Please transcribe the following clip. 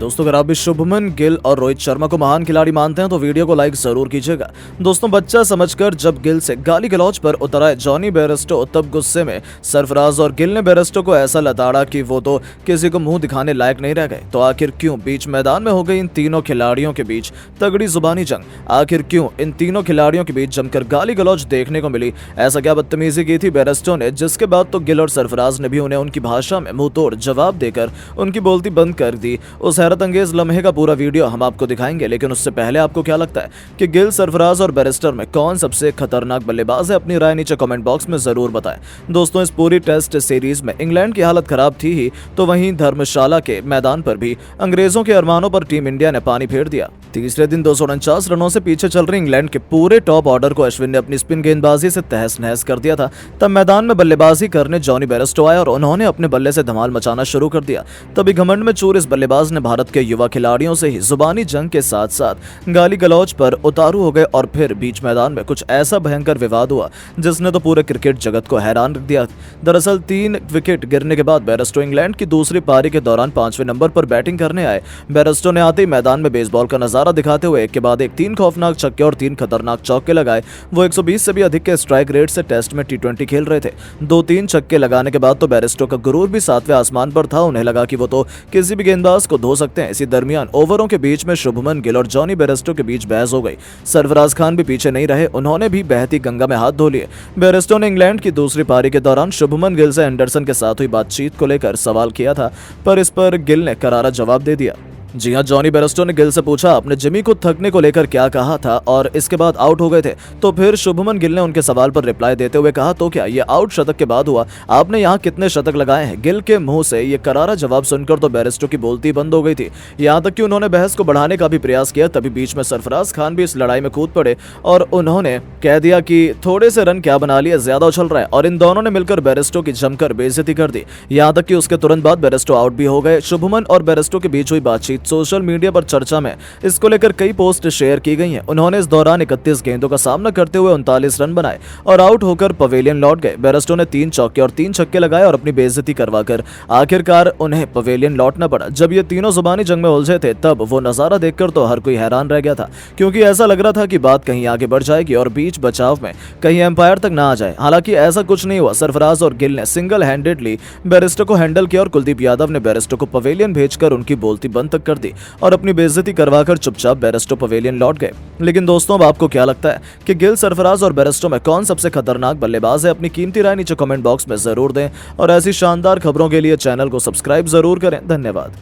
दोस्तों, अगर आप भी शुभमन गिल और रोहित शर्मा को महान खिलाड़ी मानते हैं तो वीडियो को लाइक जरूर कीजिएगा। दोस्तों, बच्चा समझकर जब गिल से गाली गलौज पर उतर आए जॉनी बेयरस्टो, तब गुस्से में सरफराज और गिल ने बेयरस्टो को ऐसा लताड़ा कि वो तो किसी को मुंह दिखाने लायक नहीं रह गए। तो आखिर क्यों बीच मैदान में हो गई इन तीनों खिलाड़ियों के बीच तगड़ी जुबानी जंग? आखिर क्यों इन तीनों खिलाड़ियों के बीच जमकर गाली गलौज देखने को मिली? ऐसा क्या बदतमीजी की थी बेयरस्टो ने, जिसके बाद तो गिल और सरफराज ने भी उन्हें उनकी भाषा में मुंह तोड़ जवाब देकर उनकी बोलती बंद कर दी। उस हैरत अंगेज लम्हे का पूरा वीडियो हम आपको दिखाएंगे, लेकिन उससे पहले आपको क्या लगता है कि गिल, सरफराज और बेयरस्टो में कौन सबसे खतरनाक बल्लेबाज है? अपनी राय नीचे कमेंट बॉक्स में जरूर बताएं। दोस्तों, इस पूरी टेस्ट सीरीज में इंग्लैंड की हालत खराब थी ही, तो वहीं धर्मशाला के मैदान पर भी अंग्रेजों के अरमानों पर टीम इंडिया ने पानी फेर दिया। तीसरे दिन 249 रनों से पीछे चल रही इंग्लैंड के पूरे टॉप ऑर्डर को अश्विन ने अपनी स्पिन गेंदबाजी से तहस नहस कर दिया था। तब मैदान में बल्लेबाजी करने जॉनी बेयरस्टो आए और उन्होंने अपने बल्ले से धमाल मचाना शुरू कर दिया। तभी घमंड में चूर इस बल्लेबाज ने भारत के युवा खिलाड़ियों से ही जुबानी जंग के साथ साथ गाली गलौज पर उतारू हो गए और फिर बीच मैदान में कुछ ऐसा भयंकर विवाद हुआ जिसने तो पूरे क्रिकेट जगत को हैरान रख दिया। दरअसल 3 विकेट गिरने के बाद बेयरस्टो इंग्लैंड की दूसरी पारी के दौरान 5वें नंबर पर बैटिंग करने आए। बेयरस्टो ने आते ही मैदान में बेसबॉल का नजारा दिखाते हुए एक के बाद एक 3 खौफनाक छक्के और 3 खतरनाक चौके लगाए। वो 120 से भी अधिक के स्ट्राइक रेट से टेस्ट में T20 खेल रहे थे। 2-3 छक्के लगाने के बाद तो बेयरस्टो का गुरूर भी 7वें आसमान पर था। उन्हें लगा कि वो तो किसी भी गेंदबाज को धो सकते हैं। इसी दरमियान ओवरों के बीच में शुभमन गिल और जॉनी बेयरस्टो के बीच बहस हो गई। सरफराज खान भी पीछे नहीं रहे, उन्होंने भी बहती गंगा में हाथ धो लिए। बेयरस्टो ने इंग्लैंड की दूसरी पारी के दौरान शुभमन गिल से एंडरसन के साथ हुई बातचीत को लेकर सवाल किया था, पर इस पर गिल ने करारा जवाब दे दिया। जी हां, जॉनी बेयरस्टो ने गिल से पूछा आपने जिमी को थकने को लेकर क्या कहा था और इसके बाद आउट हो गए थे। तो फिर शुभमन गिल ने उनके सवाल पर रिप्लाई देते हुए कहा तो क्या ये आउट शतक के बाद हुआ? आपने यहाँ कितने शतक लगाए हैं? गिल के मुंह से ये करारा जवाब सुनकर तो बेयरस्टो की बोलती बंद हो गई थी। यहाँ तक कि उन्होंने बहस को बढ़ाने का भी प्रयास किया। तभी बीच में सरफराज खान भी इस लड़ाई में कूद पड़े और उन्होंने कह दिया कि थोड़े से रन क्या बना लिए, ज्यादा उछल रहा है, और इन दोनों ने मिलकर बेयरस्टो की जमकर बेइज्जती कर दी। यहाँ तक कि उसके तुरंत बाद बेयरस्टो आउट भी हो गए। शुभमन और बेयरस्टो के बीच हुई बातचीत सोशल मीडिया चर्चा में इसको लेकर कई पोस्ट शेयर की गई हैं। उन्होंने इस दौरान 31 गेंदों का सामना करते हुए 39 रन बनाए और आउट होकर पवेलियन लौट गए। बेयरस्टो ने 3 चौके और 3 छक्के लगाए और अपनी बेइज्जती करवाकर आखिरकार उन्हें पवेलियन लौटना पड़ा। जब ये तीनों जुबानी जंग में उलझे थे तब वो नजारा देखकर तो हर कोई हैरान रह गया था, क्योंकि ऐसा लग रहा था कि बात कहीं आगे बढ़ जाएगी और बीच बचाव में कहीं एम्पायर तक ना आ जाए। हालांकि ऐसा कुछ नहीं हुआ। सरफराज और गिल ने सिंगल हैंडेडली बेयरस्टो को हैंडल किया और कुलदीप यादव ने बेयरस्टो को पवेलियन भेजकर उनकी बोलती बंद तक कर दी और अपनी बेइज्जती करवाकर चुपचाप बेयरस्टो पवेलियन लौट गए। लेकिन दोस्तों, अब आपको क्या लगता है कि गिल, सरफराज और बेयरस्टो में कौन सबसे खतरनाक बल्लेबाज है? अपनी कीमती राय नीचे कमेंट बॉक्स में जरूर दें और ऐसी शानदार खबरों के लिए चैनल को सब्सक्राइब जरूर करें। धन्यवाद।